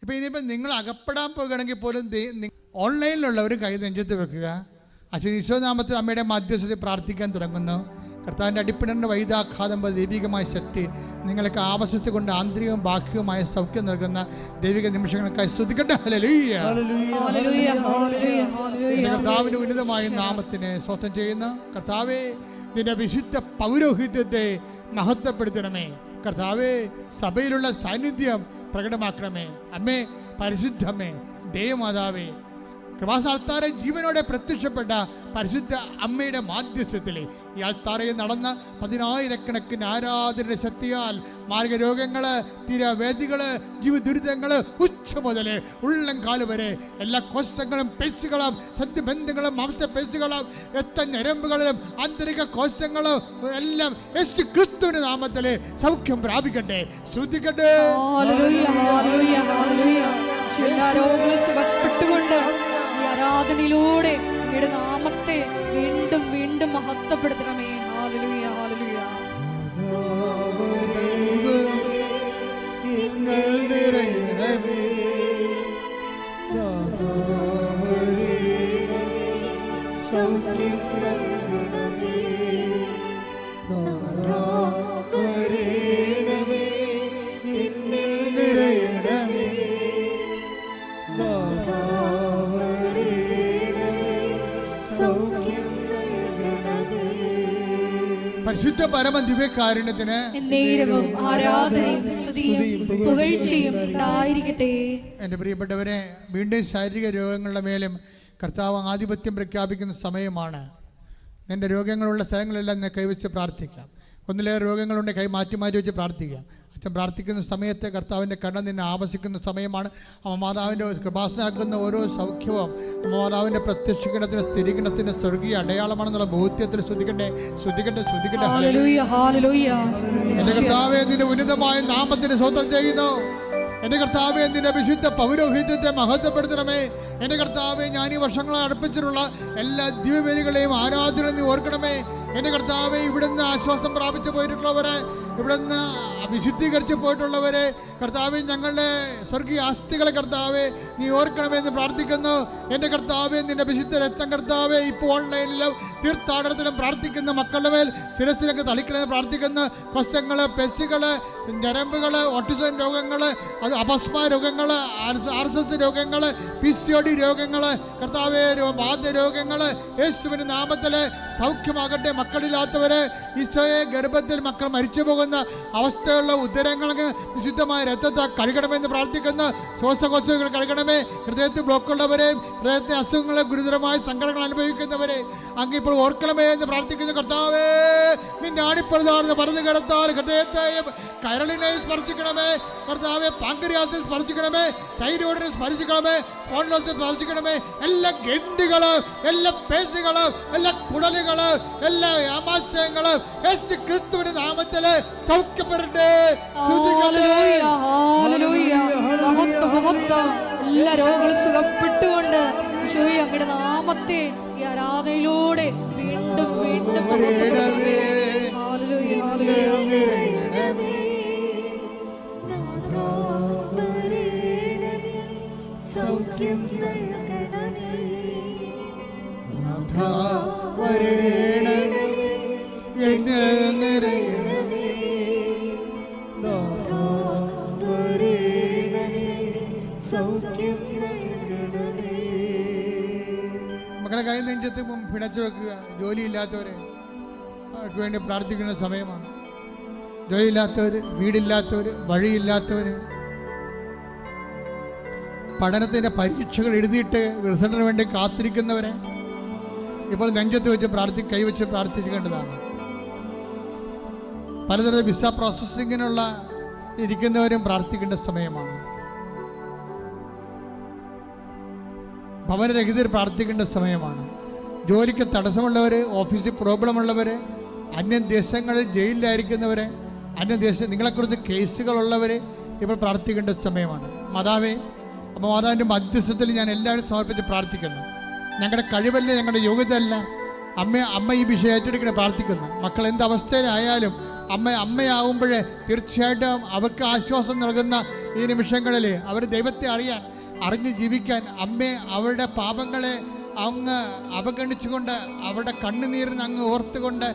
ഇപ്പം ഇനിയിപ്പോൾ നിങ്ങൾ അകപ്പെടാൻ പോകുകയാണെങ്കിൽ പോലും ഓൺലൈനിലുള്ളവർ കൈ നെഞ്ചത്ത് വെക്കുക. അച്ഛൻ ഈശോനാമത്തിൽ അമ്മയുടെ മധ്യസ്ഥതയിൽ പ്രാർത്ഥിക്കാൻ തുടങ്ങുന്നു. കർത്താവിൻ്റെ അടിപ്പിടേണ്ട വൈദ്യാഘാതം പോലെ ദൈവികമായ ശക്തി നിങ്ങൾക്ക് ആവശ്യത്തെ കൊണ്ട് ആന്തരികവും ബാഹ്യവുമായ സൗഖ്യം നൽകുന്ന ദൈവിക നിമിഷങ്ങൾക്കായി സ്തുതിക്കട്ടെ. ഹല്ലേലൂയ. കർത്താവിൻ്റെ ഉന്നതമായ നാമത്തിനെ സ്വസ്ഥം ചെയ്യുന്ന കർത്താവേ, നിന്റെ വിശുദ്ധ പൗരോഹിത്യത്തെ മഹത്വപ്പെടുത്തണമേ. കർത്താവേ, സഭയിലുള്ള സാന്നിധ്യം പ്രകടമാക്കണമേ. അമ്മേ, പരിശുദ്ധമ്മേ, ദേവമാതാവേ, കൃപാസാൽത്താരെ ജീവനോടെ പ്രത്യക്ഷപ്പെട്ട പരിശുദ്ധ അമ്മയുടെ മാധ്യസ്ഥത്തിൽ ഈ ആൾത്താറയിൽ നടന്ന 10,000 ആരാധനയുടെ ശക്തിയാൽ മാർഗരോഗങ്ങൾ, തീരവേദികൾ, ജീവദുരിതങ്ങൾ, ഉച്ച മുതൽ ഉള്ളംകാല് വരെ എല്ലാ കോശങ്ങളും പേശികളും സന്ധിബന്ധങ്ങളും മാംസപേശികളും രക്തഞരമ്പുകളിലും ആന്തരിക കോശങ്ങളും എല്ലാം യേശു ക്രിസ്തുവിന്റെ നാമത്തിൽ സൗഖ്യം പ്രാപിക്കട്ടെ. ശ്രദ്ധിക്കട്ടെ. ആരാധനയിലൂടെ അങ്ങയുടെ നാമത്തെ വീണ്ടും വീണ്ടും മഹത്വപ്പെടുത്തണമേ. Hallelujah, hallelujah. പരിശുദ്ധ പരമ ദിവ്യകാരുണ്യത്തിന് ആരാധനയും സ്തുതിയും പുകഴ്ചയും ഉണ്ടായിരിക്കട്ടെ. എൻ്റെ പ്രിയപ്പെട്ടവരെ, വീണ്ടും ശാരീരിക രോഗങ്ങളുടെ മേലും കർത്താവ് ആധിപത്യം പ്രഖ്യാപിക്കുന്ന സമയമാണ്. നിൻ്റെ രോഗങ്ങളുള്ള സ്ഥലങ്ങളെല്ലാം ഞാൻ കൈവച്ച് പ്രാർത്ഥിക്കാം. ഒന്നിലേറെ രോഗങ്ങളുണ്ടെങ്കിൽ കൈ മാറ്റി മാറ്റി വെച്ച് പ്രാർത്ഥിക്കാം. അച്ഛൻ പ്രാർത്ഥിക്കുന്ന സമയത്ത് കർത്താവിൻ്റെ കണ്ണ് നിന്നെ ആവശ്യിക്കുന്ന സമയമാണ്. അമ്മമാതാവിൻ്റെ കൃപാസനാക്കുന്ന ഓരോ സൗഖ്യവും അമ്മമാതാവിൻ്റെ പ്രത്യക്ഷീകരണത്തിന് സ്ഥിരീകരണത്തിൻ്റെ സ്വർഗീയ അടയാളമാണെന്നുള്ള ബോധ്യത്തിൽ ശ്രദ്ധിക്കട്ടെ, ശ്രദ്ധിക്കട്ടെ, ശ്രദ്ധിക്കട്ടെ. എൻ്റെ കർത്താവേ, നിന്റെ ഉന്നതമായ നാമത്തിന് സ്വന്തം ചെയ്യുന്നു. എൻ്റെ കർത്താവേ, നിന്റെ വിശുദ്ധ പൗരോഹിത്യത്തെ മഹത്വപ്പെടുത്തണമേ. എൻ്റെ കർത്താവേ, ഞാൻ ഈ വർഷങ്ങളെ അടുപ്പിച്ചിട്ടുള്ള എല്ലാ ദിവ്യബലികളെയും ആരാധന നീ ഓർക്കണമേ. എൻ്റെ കർത്താവേ, ഇവിടുന്ന് ആശ്വാസം പ്രാപിച്ചു പോയിട്ടുള്ളവരെ, ഇവിടുന്ന് വിശുദ്ധീകരിച്ച് പോയിട്ടുള്ളവരെ കർത്താവേ, ഞങ്ങളുടെ സ്വർഗീയ ആസ്തികളെ കർത്താവേ നീ ഓർക്കണമെന്ന് പ്രാർത്ഥിക്കുന്നു. എൻ്റെ കർത്താവേ, നിന്റെ വിശുദ്ധ രക്തം കർത്താവേ ഇപ്പോൾ ഓൺലൈനിലും തീർത്ഥാടനത്തിലും പ്രാർത്ഥിക്കുന്ന മക്കളുടെ മേൽ ശിരസിലൊക്കെ തളിക്കണമെന്ന് പ്രാർത്ഥിക്കുന്നു. കൊശങ്ങൾ, പെശുകൾ, ഞരമ്പുകൾ, ഓട്ടിസം രോഗങ്ങൾ, അത് അപസ്മ രോഗങ്ങൾ, RSS രോഗങ്ങൾ, PCOD രോഗങ്ങൾ, കർത്താവേ വാതരോഗങ്ങൾ യേശുവിൻ്റെ നാമത്തിൽ സൗഖ്യമാകട്ടെ. മക്കളില്ലാത്തവര്, ഈശോയെ ഗർഭത്തിൽ മക്കൾ മരിച്ചു പോകുന്ന അവസ്ഥയുള്ള ഉദരങ്ങൾക്ക് വിശുദ്ധമായ രക്തത്തെ കഴുകണമെന്ന് പ്രാർത്ഥിക്കുന്നു. ശ്വാസകോശങ്ങൾ കഴുകണമേ. ഹൃദയത്തിൽ ബ്ലോക്കുള്ളവരെയും ഹൃദയത്തെ അസുഖങ്ങളെ ഗുരുതരമായ സങ്കടങ്ങൾ അനുഭവിക്കുന്നവരെ അങ്ങ് ഇപ്പോൾ ഓർക്കണമേ എന്ന് പ്രാർത്ഥിക്കുന്നു. കർത്താവേ, നിന്റെ ആണിപ്രധാന പറഞ്ഞു കടത്താൽ ഹൃദയത്തെയും കരളിനെയും സ്പർശിക്കണമേ. കർത്താവെ, പാങ്ക്രിയാസിനെ സ്പർശിക്കണമേ, തൈരോയിഡിനെ സ്പർശിക്കണമേ, സ്പോണ്ടിലോസിനെ സ്പർശിക്കണമേ. എല്ലാ ഗ്രന്ഥികളും, എല്ലാ പേശികളും, എല്ലാ കുടലുകളും, എല്ലാ ആമാശയങ്ങളും യേശു ക്രിസ്തുവിന്റെ നാമത്തിൽ സൗഖ്യപ്പെടട്ടെ. എല്ലാ രോഗങ്ങളും സുഖപ്പെട്ടുകൊണ്ട് ഈശോയെ അങ്ങയുടെ നാമത്തെ ഈ ആരാധനയിലൂടെ വീണ്ടും വീണ്ടും സൗഖ്യം നൽകണമേ. മക്കളെ കൈ നെഞ്ചത്ത് പിണച്ചു വെക്കുക. ജോലിയില്ലാത്തവരെ അവർക്ക് വേണ്ടി പ്രാർത്ഥിക്കുന്ന സമയമാണ്. ജോലിയില്ലാത്തവർ, വീടില്ലാത്തവർ, വഴിയില്ലാത്തവർ, പഠനത്തിൻ്റെ പരീക്ഷകൾ എഴുതിയിട്ട് റിസൾട്ടിന് വേണ്ടി കാത്തിരിക്കുന്നവരെ ഇപ്പോൾ നെഞ്ചത്ത് വെച്ച് കൈവച്ച് പ്രാർത്ഥിക്കേണ്ടതാണ്. പലതരം വിസ പ്രോസസ്സിങ്ങിനുള്ള ഇരിക്കുന്നവരും പ്രാർത്ഥിക്കേണ്ട സമയമാണ്. ഭവനരഹിതർ പ്രാർത്ഥിക്കേണ്ട സമയമാണ്. ജോലിക്ക് തടസ്സമുള്ളവർ, ഓഫീസിൽ പ്രോബ്ലമുള്ളവർ, അന്യദേശങ്ങളിൽ ജയിലിലായിരിക്കുന്നവർ, അന്യദേശം നിങ്ങളെക്കുറിച്ച് കേസുകളുള്ളവർ ഇപ്പോൾ പ്രാർത്ഥിക്കേണ്ട സമയമാണ്. മാതാവേ, അപ്പോൾ മാതാവിൻ്റെ മധ്യസ്ഥത്തിൽ ഞാൻ എല്ലാവരും സമർപ്പിച്ച് പ്രാർത്ഥിക്കുന്നു. ഞങ്ങളുടെ കഴിവല്ല, ഞങ്ങളുടെ യോഗ്യതയല്ല. അമ്മ ഈ വിഷയം ഏറ്റെടുക്കണം പ്രാർത്ഥിക്കുന്നു. മക്കൾ എന്ത് അവസ്ഥയിലായാലും അമ്മയാവുമ്പോൾ തീർച്ചയായിട്ടും അവർക്ക് ആശ്വാസം നൽകുന്ന ഈ നിമിഷങ്ങളിൽ അവർ ദൈവത്തെ അറിഞ്ഞ് ജീവിക്കാൻ അവരുടെ പാപങ്ങളെ അങ്ങ് അവഗണിച്ചുകൊണ്ട് അവരുടെ കണ്ണുനീരിന് അങ്ങ് ഓർത്തുകൊണ്ട്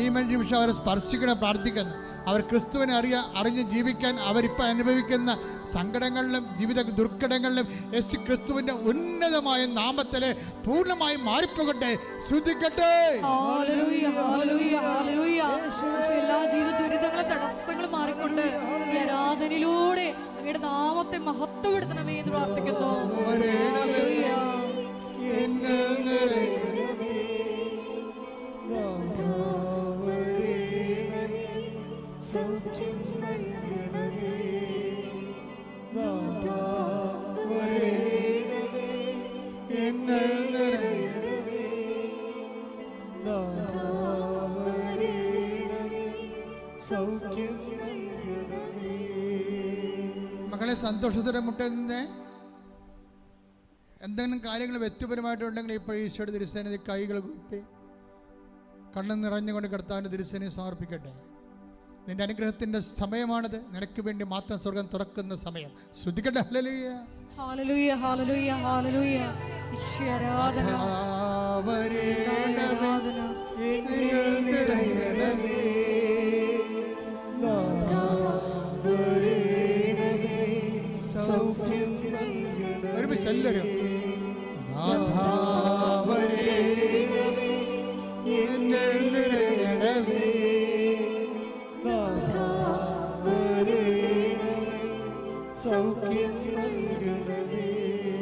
ഈ നിമിഷം അവരെ സ്പർശിക്കണം പ്രാർത്ഥിക്കുന്നു. അവർ ക്രിസ്തുവിനെ അറിഞ്ഞ് ജീവിക്കാൻ അവരിപ്പോൾ അനുഭവിക്കുന്ന സങ്കടങ്ങളിലും ജീവിത ദുർഘടങ്ങളിലും യേശു ക്രിസ്തുവിന്റെ ഉന്നതമായ നാമത്തിൽ പൂർണ്ണമായി മാറിപ്പോകട്ടെ. ശ്രദ്ധിക്കട്ടെ. എല്ലാ ജീവിത ദുരിതങ്ങളും തടസ്സങ്ങളും മാറിക്കൊണ്ട് ഈ ആരാധനയിലൂടെ അങ്ങയുടെ നാമത്തെ മഹത്വപ്പെടുത്തണമേ എന്ന് പ്രാർത്ഥിക്കുന്നു. സൗഖ്യം നൽകണമേ, മക്കളെ സന്തോഷത്തോടെ മുട്ടുന്നേ. എന്തെങ്കിലും കാര്യങ്ങൾ വ്യക്തിപരമായിട്ടുണ്ടെങ്കിൽ ഇപ്പോൾ ഈശോയുടെ തിരുസേനയിൽ കൈകൾ കുപ്പി കണ്ണു നിറഞ്ഞുകൊണ്ട് കർത്താവിൻ്റെ തിരുസേനയെ സമർപ്പിക്കട്ടെ. നിന്റെ അനുഗ്രഹത്തിന്റെ സമയമാണത്. നിനക്ക് വേണ്ടി മാത്രം സ്വർഗം തുറക്കുന്ന സമയം. ശ്രദ്ധിക്കട്ടെ. Hallelujah, hallelujah, hallelujah, hallelujah. ഈശോയെ ആരാധന, ആരാധന. ഒരുമിച്ച് എല്ലാവരും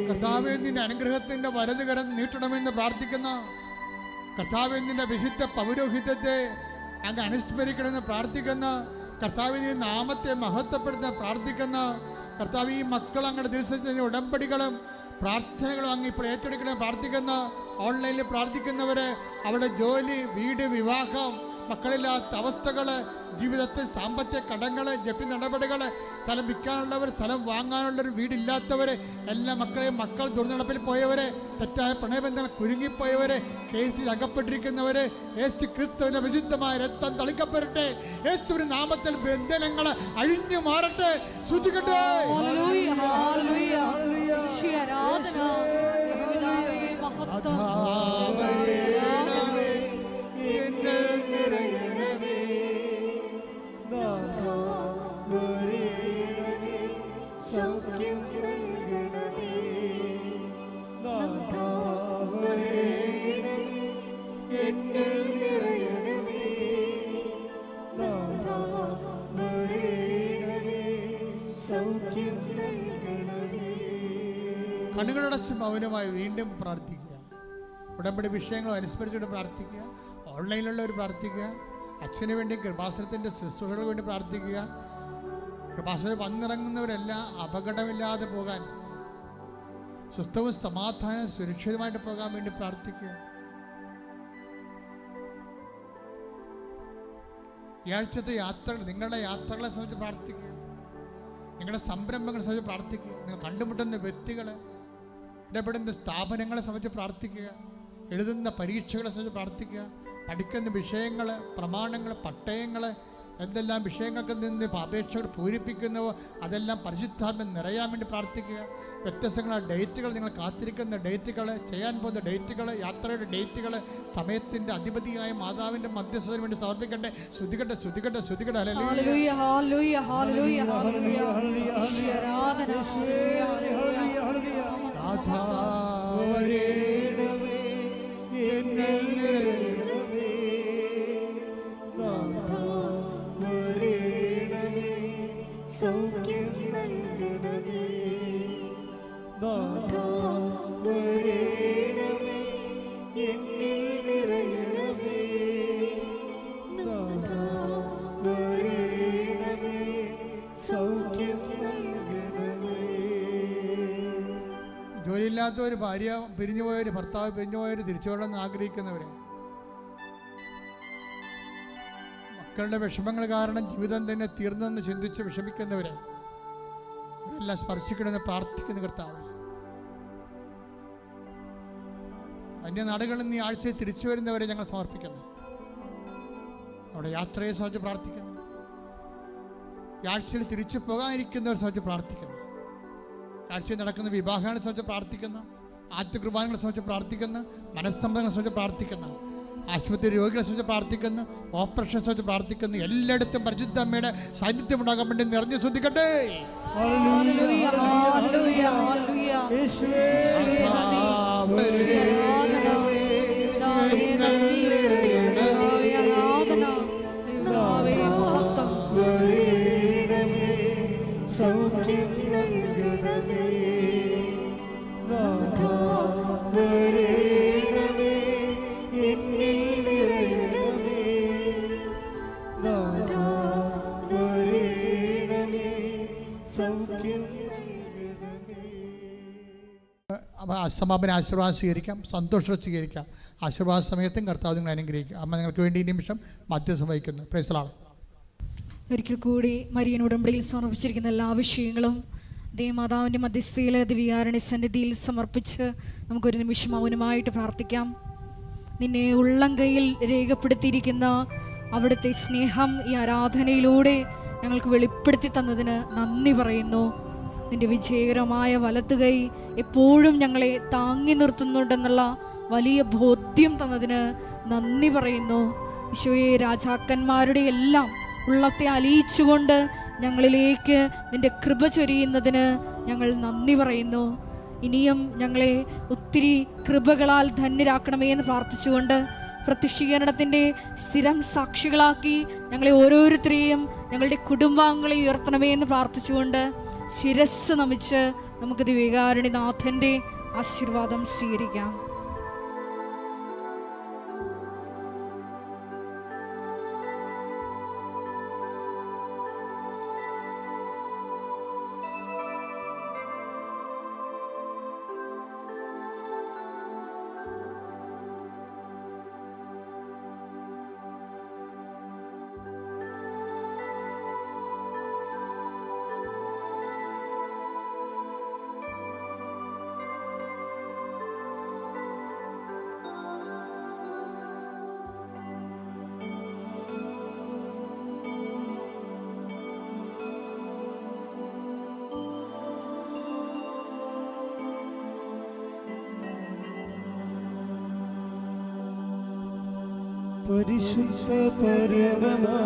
കർത്താവേ, നിന്റെ അനുഗ്രഹത്തിന്റെ വലതുകരം നീട്ടണമെന്ന് പ്രാർത്ഥിക്കുന്ന കർത്താവേ, നിന്റെ വിശുദ്ധ പൗരോഹിത്യത്തെ അങ്ങ് അനുസ്മരിക്കണമെന്ന് പ്രാർത്ഥിക്കുന്ന കർത്താവേ, നിന്റെ നാമത്തെ മഹത്വപ്പെടുത്താൻ പ്രാർത്ഥിക്കുന്ന കർത്താവ്, ഈ മക്കൾ അങ്ങയുടെ ദിവസത്തിന്റെ ഉടമ്പടികളും പ്രാർത്ഥനകളും അങ്ങ് ഇപ്പോൾ ഏറ്റെടുക്കണമെന്ന് പ്രാർത്ഥിക്കുന്ന ഓൺലൈനിൽ പ്രാർത്ഥിക്കുന്നവരെ അവരുടെ ജോലി, വീട്, വിവാഹം, മക്കളില്ലാത്ത അവസ്ഥകൾ, ജീവിതത്തിൽ സാമ്പത്തിക കടങ്ങൾ, ജപ്തി നടപടികൾ, സ്ഥലം വിൽക്കാനുള്ളവർ, സ്ഥലം വാങ്ങാനുള്ളവർ, വീടില്ലാത്തവർ, എല്ലാ മക്കൾ ദുർനടപ്പിൽ പോയവരെ, തെറ്റായ പ്രണയബന്ധങ്ങൾ കുരുങ്ങിപ്പോയവരെ, കേസിൽ അകപ്പെട്ടിരിക്കുന്നവരെ, യേശു ക്രിസ്തുവിന്റെ വിശുദ്ധമായ രക്തം തളിക്കപ്പെടട്ടെ. യേശുവിന്റെ നാമത്തിൽ ബന്ധനങ്ങൾ അഴിഞ്ഞു മാറട്ടെ. ശ്രദ്ധിക്കട്ടെ. സൗഖ്യം നൽകണമേ, എന്നിൽ നിറയണമേ, സൗഖ്യം നൽകണമേ. കണ്ണുകളടച്ച് മൗനമായി വീണ്ടും പ്രാർത്ഥിക്കുക. ഉടമ്പടി വിഷയങ്ങൾ അനുസ്മരിച്ചുകൊണ്ട് പ്രാർത്ഥിക്കുക. ഓൺലൈനിലുള്ളവർ പ്രാർത്ഥിക്കുക. അച്ഛന് വേണ്ടി കൃപാസനത്തിൻ്റെ ശുശ്രൂഷകൾക്ക് വേണ്ടി പ്രാർത്ഥിക്കുക. കൃപാസനം വന്നിറങ്ങുന്നവരെല്ലാം അപകടമില്ലാതെ പോകാൻ, സ്വസ്ഥവും സമാധാനം സുരക്ഷിതമായിട്ട് പോകാൻ വേണ്ടി പ്രാർത്ഥിക്കുക. ഈ ആഴ്ചത്തെ യാത്രകൾ, നിങ്ങളുടെ യാത്രകളെ സംബന്ധിച്ച് പ്രാർത്ഥിക്കുക. നിങ്ങളുടെ സംരംഭങ്ങളെ സംബന്ധിച്ച് പ്രാർത്ഥിക്കുക. നിങ്ങൾ കണ്ടുമുട്ടുന്ന വ്യക്തികൾ, ഇടപെടുന്ന സ്ഥാപനങ്ങളെ സംബന്ധിച്ച് പ്രാർത്ഥിക്കുക. എഴുതുന്ന പരീക്ഷകളെ സംബന്ധിച്ച് പ്രാർത്ഥിക്കുക. പഠിക്കുന്ന വിഷയങ്ങൾ, പ്രമാണങ്ങൾ, പട്ടയങ്ങൾ, എന്തെല്ലാം വിഷയങ്ങൾക്ക് നിന്ന് അപേക്ഷകൾ പൂരിപ്പിക്കുന്നുവോ അതെല്ലാം പരിശുദ്ധാത്മ നിറയാൻ വേണ്ടി പ്രാർത്ഥിക്കുക. വ്യത്യസ്തങ്ങളായ ഡേറ്റുകൾ, നിങ്ങൾ കാത്തിരിക്കുന്ന ഡേറ്റുകൾ, ചെയ്യാൻ പോകുന്ന ഡേറ്റുകൾ, യാത്രയുടെ ഡേറ്റുകൾ, സമയത്തിൻ്റെ അധിപതിയായ മാതാവിൻ്റെ മധ്യസ്ഥതയ്ക്ക് വേണ്ടി സമർപ്പിക്കട്ടെ. ശ്രുതികട്ടെ, ശ്രുതികട്ടെ, ശ്രുതികട്ടെ. Hallelujah, hallelujah, hallelujah, hallelujah. ആരാധന. സൗഖ്യം നൽകണമേ, എന്നിൽ നിറയണമേ, സൗഖ്യം നൽകണമേ. ജോലിയില്ലാത്തവർ, ഭാര്യ പിരിഞ്ഞുപോയവർ, ഭർത്താവ് പിരിഞ്ഞുപോയവർ, തിരിച്ചു വരണമെന്ന് ആഗ്രഹിക്കുന്നവരെ, മക്കളുടെ വിഷമങ്ങൾ കാരണം ജീവിതം തന്നെ തീർന്നെന്ന് ചിന്തിച്ച് വിഷമിക്കുന്നവരെ അവരെല്ലാം സ്പർശിക്കണമെന്ന് പ്രാർത്ഥിക്കുന്ന കർത്താവ്, അന്യനാടുകളിൽ നിന്ന് ഈ ആഴ്ചയിൽ തിരിച്ചു വരുന്നവരെ ഞങ്ങൾ സമർപ്പിക്കുന്നു. അവിടെ യാത്രയെ സംബന്ധിച്ച് പ്രാർത്ഥിക്കുന്നു. ഈ ആഴ്ചയിൽ തിരിച്ചു പോകാനിരിക്കുന്നവരെ സംബന്ധിച്ച് പ്രാർത്ഥിക്കുന്നു. ആഴ്ചയിൽ നടക്കുന്ന വിവാഹങ്ങളെ സംബന്ധിച്ച് പ്രാർത്ഥിക്കുന്നു, ആദ്യ കുർബാനകളെ സംബന്ധിച്ച് പ്രാർത്ഥിക്കുന്നു, മനസ്സമ്മതങ്ങളെ സംബന്ധിച്ച് പ്രാർത്ഥിക്കുന്നു, ആശുപത്രി രോഗികളെ സംബന്ധിച്ച് പ്രാർത്ഥിക്കുന്നു, ഓപ്പറേഷനെ സംബന്ധിച്ച് പ്രാർത്ഥിക്കുന്നു. എല്ലായിടത്തും പരിശുദ്ധ അമ്മയുടെ സാന്നിധ്യം ഉണ്ടാകാൻ വേണ്ടി നിറഞ്ഞു ശ്രദ്ധിക്കട്ടെ. Hallelujah, hallelujah, hallelujah. യേശുവേ നന്ദി, യേശുവേ ആരാധന, ദൈവമേ നന്ദി, ദൈവമേ ആരാധന, ദൈവമേ മഹത്വം. വരേണമേ സൗഖ്യം നൽകണമേ നാഥാ, വരേണമേ എന്നിൽ നിറയണമേ നാഥാ, വരേണമേ സൗഖ്യം നൽകണമേ. സമാപന ആശീർവാദം സ്വീകരിക്കാം, സന്തോഷം സ്വീകരിക്കാം. ആശീർവാദ സമയത്തും കർത്താവ് നിങ്ങൾ അനുഗ്രഹിക്കുക. അമ്മ നിങ്ങൾക്ക് വേണ്ടി ഈ നിമിഷം മധ്യസ്ഥം വഹിക്കുന്നു. Praise the Lord. ഒരിക്കൽ കൂടി മരിയൻ ഉടമ്പടിയിൽ സമർപ്പിച്ചിരിക്കുന്ന എല്ലാ വിഷയങ്ങളും ദേവമാതാവിൻ്റെ മധ്യസ്ഥയിലെ ദിവ്യകാരുണ്യ സന്നിധിയിൽ സമർപ്പിച്ച് നമുക്കൊരു നിമിഷം മൗനമായിട്ട് പ്രാർത്ഥിക്കാം. നിന്നെ ഉള്ളം കൈയിൽ രേഖപ്പെടുത്തിയിരിക്കുന്ന അവിടുത്തെ സ്നേഹം ഈ ആരാധനയിലൂടെ ഞങ്ങൾക്ക് വെളിപ്പെടുത്തി തന്നതിന് നന്ദി പറയുന്നു. നിന്റെ വിജയകരമായ വലത്തുകൈ എപ്പോഴും ഞങ്ങളെ താങ്ങി നിർത്തുന്നുണ്ടെന്നുള്ള വലിയ ബോധ്യം തന്നതിന് നന്ദി പറയുന്നു. ഈശോയെ, രാജാക്കന്മാരുടെ എല്ലാം ഉള്ളത്തെ അലിയിച്ചുകൊണ്ട് ഞങ്ങളിലേക്ക് നിന്റെ കൃപ ചൊരിയുന്നതിന് ഞങ്ങൾ നന്ദി പറയുന്നു. ഇനിയും ഞങ്ങളെ ഒത്തിരി കൃപകളാൽ ധന്യരാക്കണമേ എന്ന് പ്രാർത്ഥിച്ചുകൊണ്ട് പ്രത്യക്ഷീകരണത്തിൻ്റെ സ്ഥിരം സാക്ഷികളാക്കി ഞങ്ങളെ ഓരോരുത്തരെയും ഞങ്ങളുടെ കുടുംബാംഗങ്ങളെ ഉയർത്തണമേ എന്ന് പ്രാർത്ഥിച്ചുകൊണ്ട് ശിരസ് നമിച്ച് നമുക്ക് ദിവ്യകാരുണ്യനാഥൻ്റെ ആശീർവാദം സ്വീകരിക്കാം. പരിശുദ്ധ പരമമാ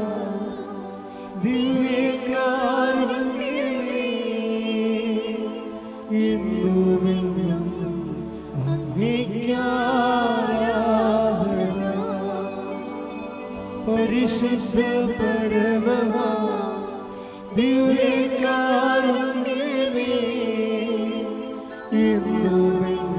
ദിവ്യകാരുണ്യമേ, എന്നുമെന്നും അങ്ങേയ്ക്കാരാധന. പരിശുദ്ധ പരമമാ ദിവ്യകാരുണ്യമേ, എന്നുമെന്നും